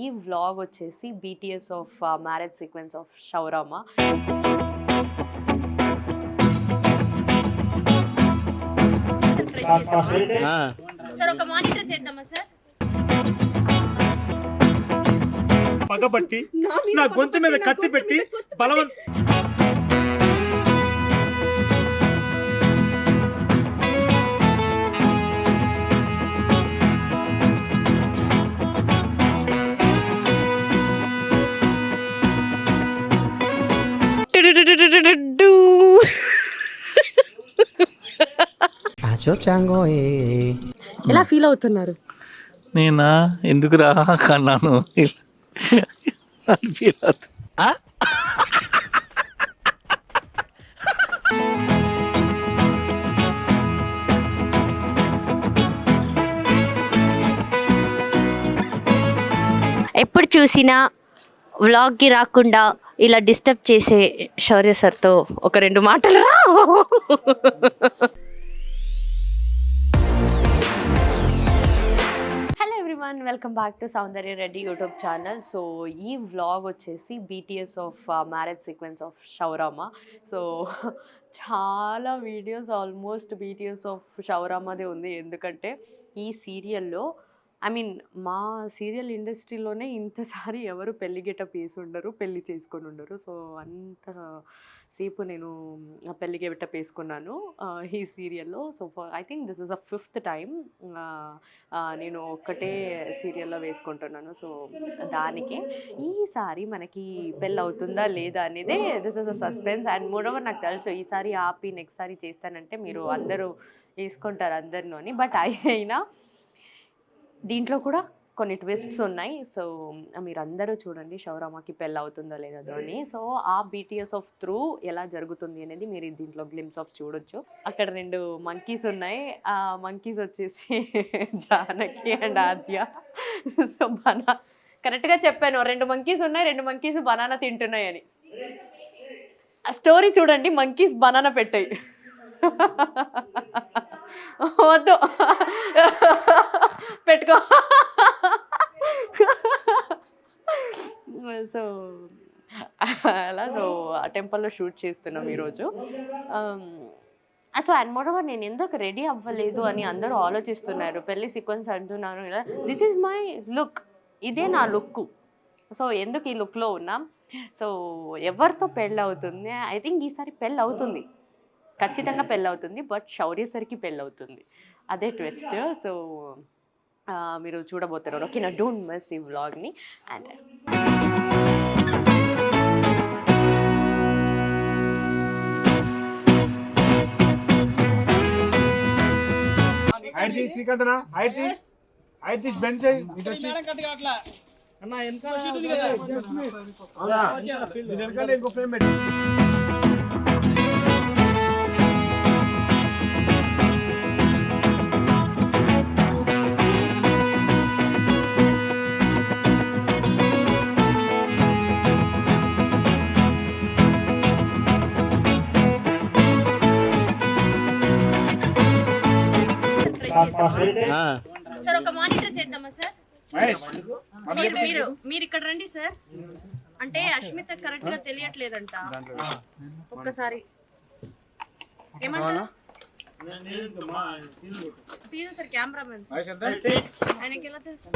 ఈ వ్లాగ్ వచ్చేసి B T S of marriage sequence of Shaurama. Sir ఒక మానిటర్ చేద్దామా సార్? పగబట్టి నా గొంతు మీద కత్తి పెట్టి బలవంత ఎలా ఫీల్ అవుతున్నారు? నేనా ఎందుకు రా కన్నాను అనిపించదు. ఎప్పుడు చూసినా వ్లాగ్కి రాకుండా ఇలా డిస్టర్బ్ చేసే శౌర్య సార్తో ఒక రెండు మాటలు రా. Hello everyone, welcome back to Soundarya Reddy YouTube channel. So ఈ వ్లాగ్ వచ్చేసి B T S of marriage sequence of Shaurama. So చాలా వీడియోస్ ఆల్మోస్ట్ బీటీఎస్ ఆఫ్ షౌరామాదే ఉంది. ఎందుకంటే ఈ సీరియల్లో మా సీరియల్ ఇండస్ట్రీలోనే ఇంతసారి ఎవరు పెళ్లి గెటప్ వేసి ఉండరు, పెళ్లి చేసుకొని ఉండరు. సో అంత సేపు నేను పెళ్లి గెటప్ వేసుకున్నాను ఈ సీరియల్లో. So I think this is a 5th time నేను ఒక్కటే సీరియల్లో వేసుకుంటున్నాను. సో దానికే ఈసారి మనకి పెళ్ళి అవుతుందా లేదా అనేదే this is a suspense. And moreover నాకు తెలుసు ఈసారి ఆపి నెక్స్ట్ సారి చేస్తానంటే మీరు అందరూ వేసుకుంటారు అందరినూ అని. బట్ అయినా దీంట్లో కూడా కొన్ని ట్విస్ట్స్ ఉన్నాయి. సో మీరు అందరూ చూడండి షౌరామాకి పెళ్ళి అవుతుందో లేదో అని. సో ఆ బీటీఎస్ ఆఫ్ త్రూ ఎలా జరుగుతుంది అనేది మీరు దీంట్లో గ్లిమ్స్ ఆఫ్ చూడొచ్చు. అక్కడ 2 మంకీస్ ఉన్నాయి. ఆ మంకీస్ వచ్చేసి జానకి అండ్ ఆద్య. సో కరెక్ట్గా చెప్పాను, 2 మంకీస్ ఉన్నాయి, 2 మంకీస్ బనానా తింటున్నాయి అని. ఆ స్టోరీ చూడండి, మంకీస్ బనానా పెట్టాయి. వద్దు పెట్టుకో. సో అలా ఆ టెంపుల్లో షూట్ చేస్తున్నాం ఈరోజు. సో అండ్ మోరోవర్ నేను ఎందుకు రెడీ అవ్వలేదు అని అందరూ ఆలోచిస్తున్నారు, పెళ్లి సీక్వెన్స్ అంటున్నారు ఇలా. దిస్ ఈజ్ మై లుక్, ఇదే నా లుక్. సో ఎందుకు ఈ లుక్లో ఉన్నాం? సో ఎవరితో పెళ్ళి అవుతుంది? ఐ థింక్ ఈసారి పెళ్ళి అవుతుంది, ఖచ్చితంగా పెళ్ళి అవుతుంది. బట్ శౌర్య సరికి పెళ్ళి అవుతుంది, అదే ట్విస్ట్. సో మీరు చూడబోతున్నారు. ఓకేనా, డోంట్ మిస్ ఈ వ్లాగ్ని. అండ్ సార్ ఒక మానిటర్ చేద్దామా సార్? మీరు ఇక్కడ రండి సార్. అంటే అశ్మిత కరెక్ట్ గా తెలియట్లేదంట. ఒక్కసారి ఏమంటారు సార్? కెమెరామెన్ ఆయనకి ఎలా తెలుసు?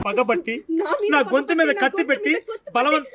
పగబట్టి నా గొంతు మీద కత్తి పెట్టి బలవంత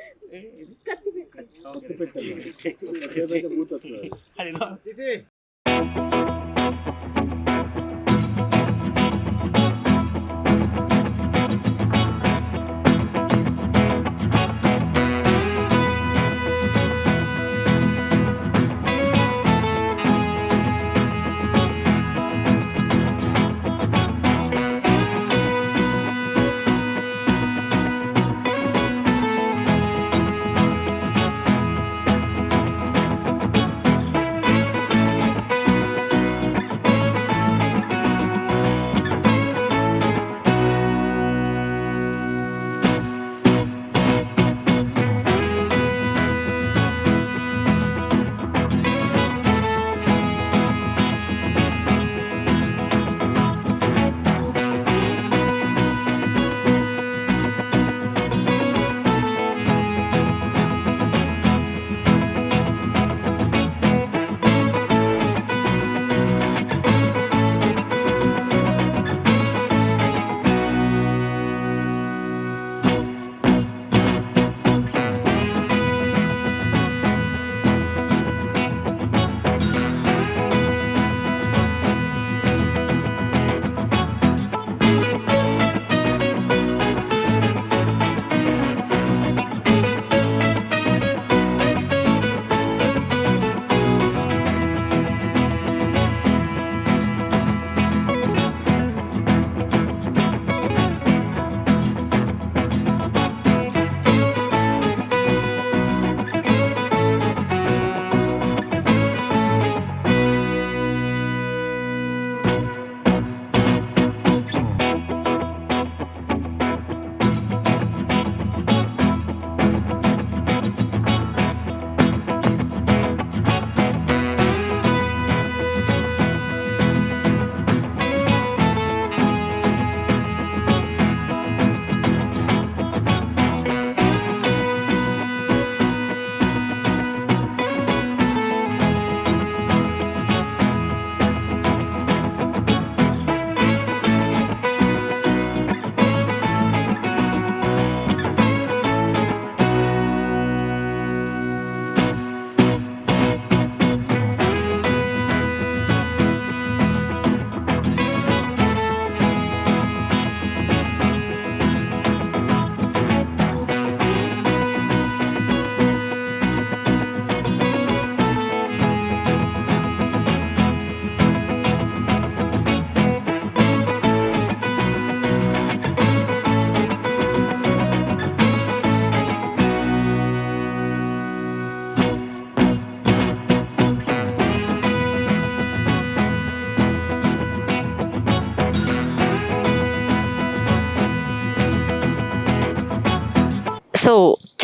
సో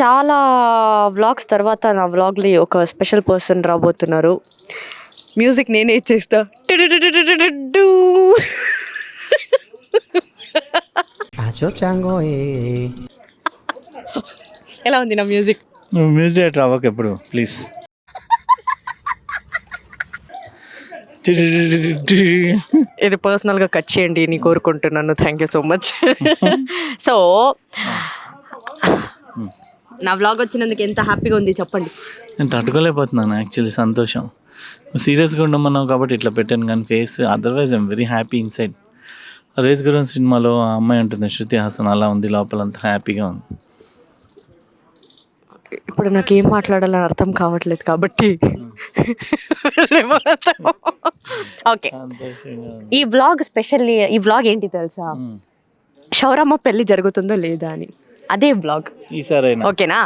చాలా వ్లాగ్స్ తర్వాత నా వ్లాగ్లో ఒక స్పెషల్ పర్సన్ రాబోతున్నారు. మ్యూజిక్ నేనే ఇచ్చేస్తా. ఎలా ఉంది నా మ్యూజిక్? నువ్వు మ్యూజిక్ డైరెక్టర్ అవ్వక ఎప్పుడు ప్లీజ్. ఇది పర్సనల్గా కట్ చేయండి నీ కోరుకుంటున్నాను. Thank you so much. So నా వ్లాగ్ వచ్చినందుకు ఎంత హ్యాపీగా ఉంది చెప్పండి. నేను తట్టుకోలేకపోతున్నాను యాక్చువల్లీ. సంతోషం. సీరియస్గా ఉండమన్నావు కాబట్టి ఇట్లా పెట్టాను కానీ face otherwise I'm very happy inside. Race Gurram సినిమాలో ఆ అమ్మాయి ఉంటుంది శృతి హాసన్, అలా ఉంది లోపల, అంతా హ్యాపీగా ఉంది. ఇప్పుడు నాకు ఏం మాట్లాడాలని అర్థం కావట్లేదు కాబట్టి ఓకే. ఈ వ్లాగ్ స్పెషల్లీ ఈ వ్లాగ్ ఏంటి తెలుసా, షౌరమ్మ పెళ్ళి జరుగుతుందో లేదా అని. అదే వ్లాగ్ ఈసారైనా ఓకేనా.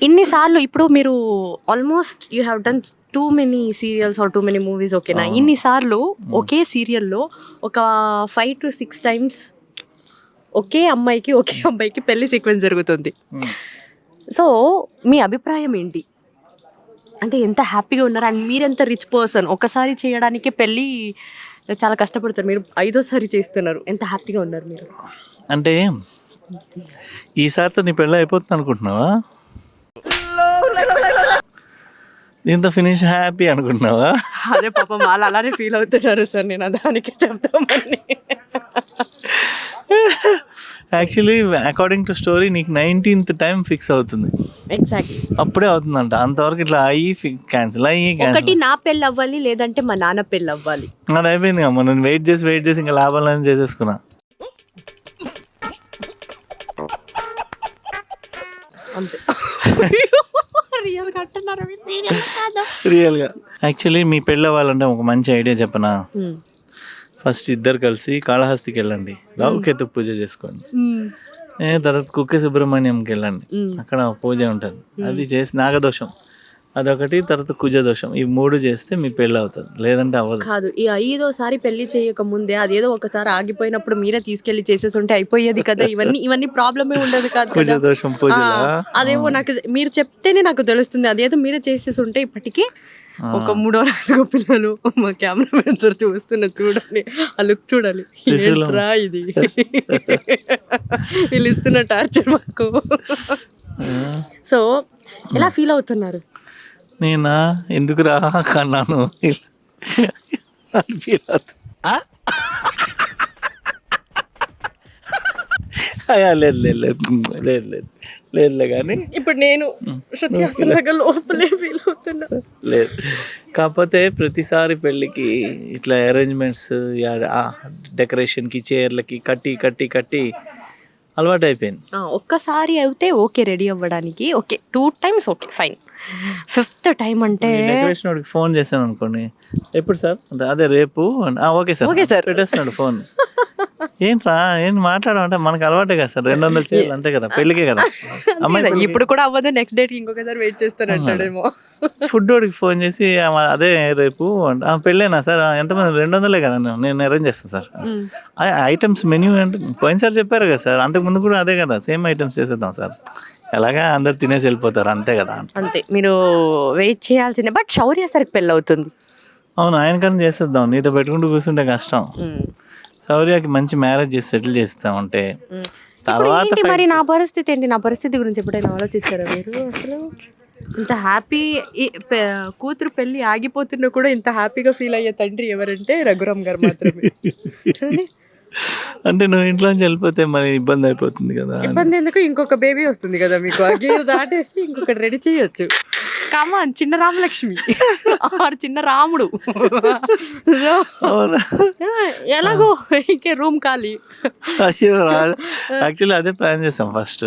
ఇన్నిసార్లు ఇప్పుడు మీరు almost you have done too many serials or too many movies ఓకేనా. ఇన్నిసార్లు ఒకే సీరియల్లో ఒక 5 to 6 times ఒకే అమ్మాయికి పెళ్లి సీక్వెన్స్ జరుగుతుంది. సో మీ అభిప్రాయం ఏంటి? అంటే ఎంత హ్యాపీగా ఉన్నారు? అండ్ మీరెంత రిచ్ పర్సన్, ఒకసారి చేయడానికి పెళ్ళి చాలా కష్టపడతారు, మీరు 5వ సారి చేస్తున్నారు. ఎంత హ్యాపీగా ఉన్నారు మీరు? అంటే ఈసారితో నీ పెళ్ళి అయిపోతుంది అనుకుంటున్నావా? దీంతో ఫినిష్ హ్యాపీ అనుకుంటున్నావా? అదే పాపం వాళ్ళు అలానే ఫీల్ అవుతున్నారు సార్, నేను దానికి చెప్తామని. యాక్చువల్లీ అకార్డింగ్ టు స్టోరీ నీకు 19th time ఫిక్స్ అవుతుంది. ఎగ్జాక్ట్లీ అప్పుడే అవుతుందంట. అంతవరకు ఇట్లా క్యాన్సిల్ ఒకటి నా పెళ్ళి అవ్వాలి, లేదంటే మా నాన్న పెళ్ళి అవ్వాలి. అది అయిపోయింది అమ్మ. నేను వెయిట్ చేసి ఇంకా లాభాలని చేసేసుకున్నా. అంతే. రియల్గా యాక్చువల్లీ మీ పెళ్ళి అవ్వాలంటే ఒక మంచి ఐడియా చెప్పనా. ఫస్ట్ ఇద్దరు కలిసి కాళహస్తికి వెళ్ళండి, రావుకేతు పూజ చేసుకోండి. తర్వాత కుక్కే సుబ్రహ్మణ్యంకి వెళ్ళండి, అక్కడ పూజ ఉంటుంది. అది చేసి నాగదోషం అదొకటి, తర్వాత కుజ దోషం, ఈ 3 చేస్తే మీ పెళ్ళి అవుతుంది, లేదంటే అవ్వదు. కాదు, ఈ 5వ సారి పెళ్లి చేయక ముందే అదేదో ఒకసారి ఆగిపోయినప్పుడు మీరే తీసుకెళ్లి చేసేసి ఉంటే అయిపోయేది కదా. ఇవన్నీ ప్రాబ్లమే ఉండదు కాదు. కుజ దోషం పూజ అదేమో నాకు మీరు చెప్తేనే నాకు తెలుస్తుంది. అదేదో మీరే చేసేసి ఉంటే ఇప్పటికీ ఒక 3 or 4 పిల్లలు మా కెమెరా చూస్తున్నా. చూడండి ఆ లుక్, చూడాలి ఏంట్రా ఇది వీళ్ళు ఇస్తున్న టార్చర్ మాకు. సో ఎలా ఫీల్ అవుతున్నారు? నేనా ఎందుకు రా కన్నాను లేదులే కానీ ఇప్పుడు నేను లోపలే ఫీల్ అవుతున్నా. లేదు, కాకపోతే ప్రతిసారి పెళ్ళికి ఇట్లా అరేంజ్మెంట్స్, డెకరేషన్కి, చైర్లకి కట్టి అలవాటు అయిపోయింది. ఒక్కసారి అయితే ఓకే రెడీ అవ్వడానికి, okay 2 times okay fine. 5th time అంటే డెకరేషన్ వాడికి ఫోన్ చేశాను అనుకోండి, ఎప్పుడు సార్ అంటే అదే రేపు, ఓకే సార్ పెట్టేస్తున్నాడు ఫోన్. ఏంట్రా ఏం మాట్లాడమంటే మనకు అలవాటే కదా సార్, 200 చీరలు అంతే కదా, పెళ్ళికే కదా. అమ్మాయి ఇప్పుడు కూడా అవ్వదు, నెక్స్ట్ డేట్ ఇంకొకసారి వెయిట్ చేస్తానంటాడేమో. ఫుడ్ వాడికి ఫోన్ చేసి అదే రేపు పెళ్ళేనా సార్, ఎంతమంది 200 కదా, నేను అరేంజ్ చేస్తాను సార్. ఐటమ్స్ మెన్యూ అంటే పోయినసారి చెప్పారు కదా సార్, అంతకుముందు కూడా అదే కదా, సేమ్ ఐటమ్స్ చేసేద్దాం సార్, ఎలాగా అందరు తినేసి వెళ్ళిపోతారు అంతే కదా. అంతే, మీరు వెయిట్ చేయాల్సిందే. బట్ శౌర్య సరికి పెళ్ళి అవుతుంది. అవును, ఆయనకన్నా చేసేద్దాం, నీతో పెట్టుకుంటూ కూర్చుంటే కష్టం. శౌర్యకి మంచి మ్యారేజ్ చేసి సెటిల్ చేస్తామంటే తర్వాత మరి నా పరిస్థితి ఏంటి? నా పరిస్థితి గురించి ఎప్పుడైనా ఆలోచించారా మీరు? అసలు ఇంత హ్యాపీ కూతురు పెళ్ళి ఆగిపోతున్నా కూడా ఇంత హ్యాపీగా ఫీల్ అయ్యే తండ్రి ఎవరంటే రఘురామ్ గారు మాత్రమే. అంటే నువ్వు ఇంట్లోంచి వెళ్ళిపోతే మరి ఇబ్బంది అయిపోతుంది కదా. ఇబ్బంది ఎందుకు, ఇంకొక బేబీ వస్తుంది కదా మీకు, ఆ గేర్ దాటేసి ఇంకొకటి రెడీ చేయొచ్చు. కామన్, చిన్న రామలక్ష్మి ఆరు చిన్న రాముడు. ఎలాగో ఇంకే రూమ్ ఖాళీ. అయ్యో, యాక్చువల్లీ అదే ప్లాన్ చేసాం ఫస్ట్.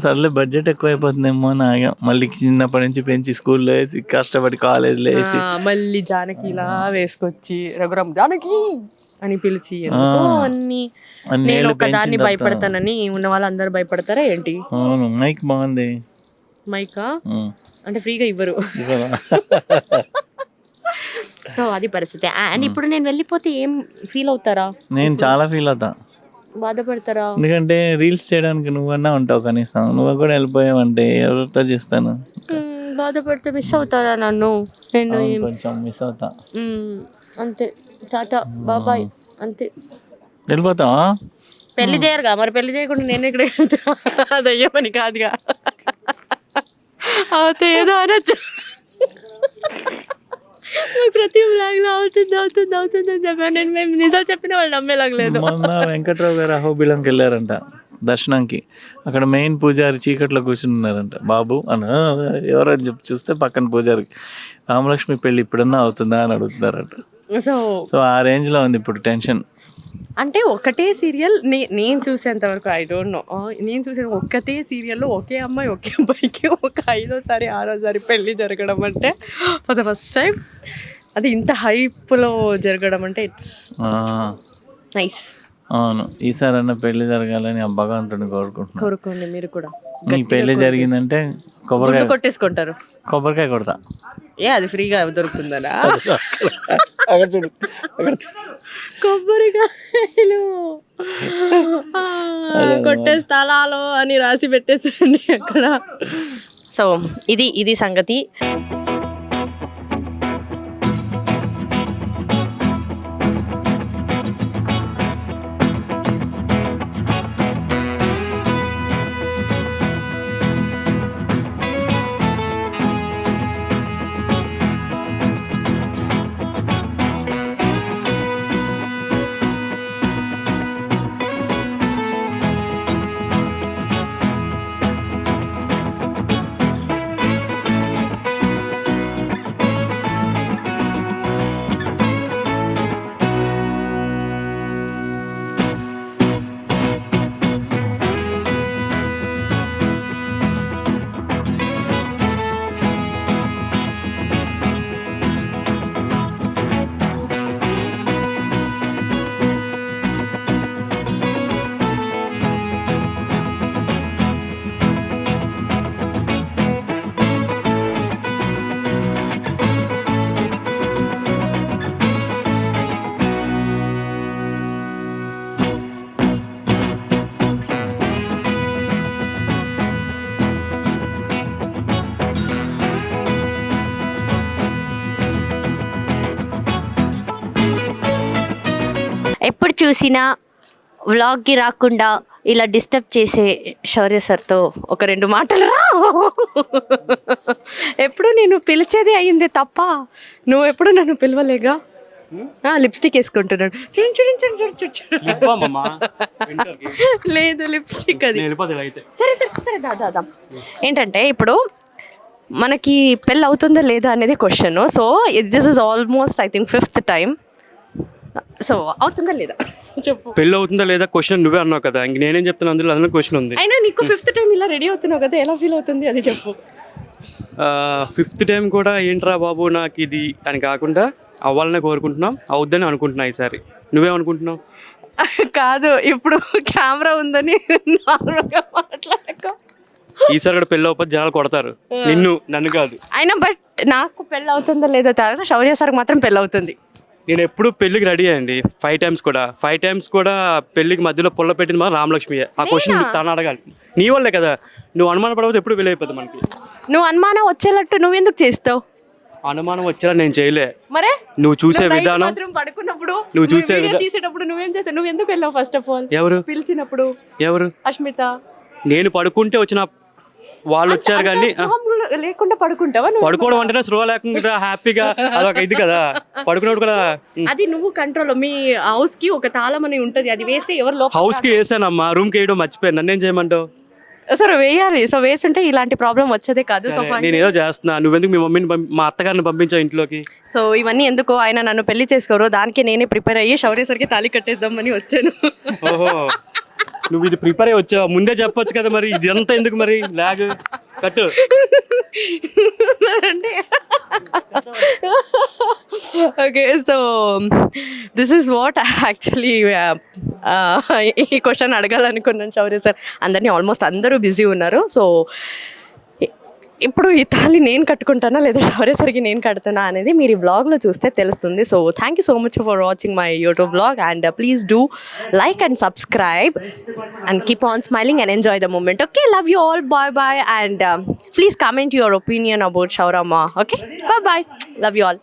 సర్లే బడ్జెట్ ఎక్కువ అయిపోతుందేమో అని ఆగాం. మళ్ళీ చిన్నప్పటి నుంచి పెంచి స్కూల్లో వేసి కష్టపడి కాలేజ్లో వేసి మళ్ళీ జానకిలా వేసుకొచ్చి రఘురామ్ జానకి అని పిలిచి అన్ని నేను ఒకదాన్ని భయపడతానని ఉన్న వాళ్ళు అందరు భయపడతారా ఏంటి? అవును, మైక్ బాగుంది. మైకా అంటే ఫ్రీగా ఇవ్వరు. సో అది పరిస్థితి. అండ్ ఇప్పుడు నేను వెళ్ళిపోతే ఏం ఫీల్ అవుతారా? నేను చాలా ఫీల్ అవుతా. బాధపడతారా? ఎందుకంటే రీల్స్ చేయడానికి నువ్వన్నా ఉంటావు కనీసం, నువ్వు కూడా వెళ్ళిపోయావంటే ఎవరితో చేస్తాను. బాధపడితే మిస్ అవుతారా నన్ను? నేను కొంచెం మిస్ అవుతా. అంతే, టాటా బాబాయ్ అంతే. వెళ్ళిపోతావా? పెళ్లి చేయరుగా మరి, పెళ్లి చేయకుండా నేను ఇక్కడ అది అయ్యే పని కాదుగా. అవుతే ఏదో అనొచ్చు. ప్రతి బ్లాగ్లో అవుతుంది అవుతుంది అవుతుంది అని చెప్పాను నేను. మేము నిజాలు చెప్పిన వాళ్ళు నమ్మేలాగలేదు. మొన్న వెంకట్రావు గారు అహోబిలంకి వెళ్ళారంట దర్శనంకి. అక్కడ మెయిన్ పూజారి చీకట్లో కూర్చుని ఉన్నారంట. బాబు అని ఎవరని చెప్పి చూస్తే పక్కన పూజారికి రామలక్ష్మి పెళ్ళి ఇప్పుడన్నా అవుతుందా అని అడుగుతున్నారంట. సో ఆ రేంజ్లో ఉంది ఇప్పుడు టెన్షన్. అంటే ఒకటే సీరియల్ నేను చూసేంత వరకు ఐ డోంట్ నో, నేను చూసే ఒక్కటే సీరియల్లో ఒకే అమ్మాయి ఒకే అబ్బాయికి ఒక 5వ సారి 6వ సారి పెళ్ళి జరగడం అంటే ఫర్ ద ఫస్ట్ టైం, అది ఇంత హైప్లో జరగడం అంటే ఇట్స్ నైస్. అవును, ఈసారి అన్న పెళ్లి జరగాలని ఆ భగవంతుని కోరుకుంటున్నాను. కోరుకోండి మీరు కూడా. నీ పెళ్లి జరిగిందంటే గుండు కొట్టేసుకుంటారు. కొబ్బరికాయ కొడతా. అది ఫ్రీగా దొరుకుతుందనా? కొబ్బరికాయలు కొట్టే స్థలాలు అని రాసి పెట్టేసండి అక్కడ. సో ఇది సంగతి. ఎప్పుడు చూసినా వ్లాగ్కి రాకుండా ఇలా డిస్టర్బ్ చేసే శౌర్య సార్తో ఒక 2 మాటలు రా. ఎప్పుడు నేను పిలిచేది అయింది తప్ప నువ్వు ఎప్పుడు నన్ను పిలవలేగా. లిప్స్టిక్ వేసుకుంటున్నాడు. లేదు లిప్స్టిక్ అది. సరే సరే సరే దాదా. ఏంటంటే ఇప్పుడు మనకి పెళ్ళి అవుతుందా లేదా అనేది question. So this is almost I think 5th time. So అవుతుందా లేదా చెప్పు. పెళ్ళి అవుతుందా లేదా క్వశ్చన్ నువ్వే అన్నావు కదా, ఇంక నేనేం చెప్తాను, అందులో అదన క్వశ్చన్ ఉంది. అయినా నీకు 5th టైం ఇలా రెడీ అవుతున్నావు కదా, ఎలా ఫీల్ అవుతుంది అది చెప్పు. 5th టైం కూడా ఏంట్రా బాబు నాకు ఇది అని కాకుండా అవ్వాలనే కోరుకుంటున్నాం, అవుద్దని అనుకుంటున్నా. ఈసారి నువ్వేమనుకుంటున్నావు? కాదు, ఇప్పుడు కెమెరా ఉందని నార్మల్గా మాట్లాడక. ఈసారి కూడా పెళ్ళి అవ్వకపోతే జనాలు కొడతారు, నన్ను కాదు. అయినా బట్ నాకు పెళ్ళి అవుతుందో లేదో తర్వాత శౌర్య సార్కి మాత్రం పెళ్ళి అవుతుంది. నేను ఎప్పుడు పెళ్ళికి రెడీ అయ్యండి 5 టైమ్స్ కూడా పెళ్ళికి మధ్యలో పుల్ల పెట్టింది మా రామలక్ష్మి. ఆ క్వశ్చన్ తను అడగాలి, నీ వల్లే కదా. నువ్వు అనుమాన పడకపోతే ఎప్పుడు వెళ్ళైపోతుంది మనకి. నువ్వు అనుమానం వచ్చేటట్టు నువ్వెందుకు చేస్తావు? అనుమానం వచ్చేలా నేను చేయలే. మరే నువ్వు చూసే విధానం, పడుకున్నప్పుడు నువ్వు చూసే తీసేటప్పుడు నువ్వేం చేస్తావు? నువ్వు ఎందుకు వెళ్ళావు? ఫస్ట్ ఆఫ్ ఆల్ ఎవరు పిలిచినప్పుడు? ఎవరు? అష్మిత. నేను పడుకుంటే వచ్చిన వాళ్ళు వచ్చారు కానీ లేకుండా పడుకుంటావా? పడుకోవడం అంటేనే స్లో లేకుండా హ్యాపీగా అదొక ఇది కదా. పడుకున్నప్పుడు కూడా అది నువ్వు కంట్రోల్. మీ హౌస్ కి ఒక తాళం అని ఉంటది, అది వేస్తే ఎవరు లోపల. హౌస్ కి వేసానమ్మా, రూమ్ కి వేయడం మర్చిపోయాను, నన్నేం చేయమంటావు? సరే వేయాలి. సో వేస్తుంటే ఇలాంటి ప్రాబ్లం వచ్చేదే కాదు. సో నేను ఏదో చేస్తున్నా, నువ్వెందుకు మీ మమ్మీని మా అత్తగారిని పంపించావు ఇంట్లోకి? సో ఇవన్నీ ఎందుకు, ఆయన నన్ను పెళ్లి చేసుకోరు, దానికి నేనే ప్రిపేర్ అయ్యి శౌర్య సార్కి తాళి కట్టేద్దామని వచ్చాను. ఓహో, నువ్వు ఇది ప్రిపేర్ అయ్యి వచ్చావు, ముందే చెప్పొచ్చు కదా. మరి ఇది ఎంత ఎందుకు మరి లాగ్? కట్టు. Okay, so this is what actually ఈ క్వశ్చన్ అడగాలనుకున్నాను శౌర్య సార్. అందరినీ ఆల్మోస్ట్ అందరూ బిజీ ఉన్నారు. సో ఇప్పుడు ఈ తాళి నేను కట్టుకుంటానా లేదా శౌర్యసరికి నేను కడుతున్నా అనేది మీరు ఈ వ్లాగ్లో చూస్తే తెలుస్తుంది. So thank you so much for watching my YouTube vlog and please do like and subscribe and keep on smiling and enjoy the moment. Okay, love you all, bye bye, and please comment your opinion about Shawarama. Okay, bye bye, love you all.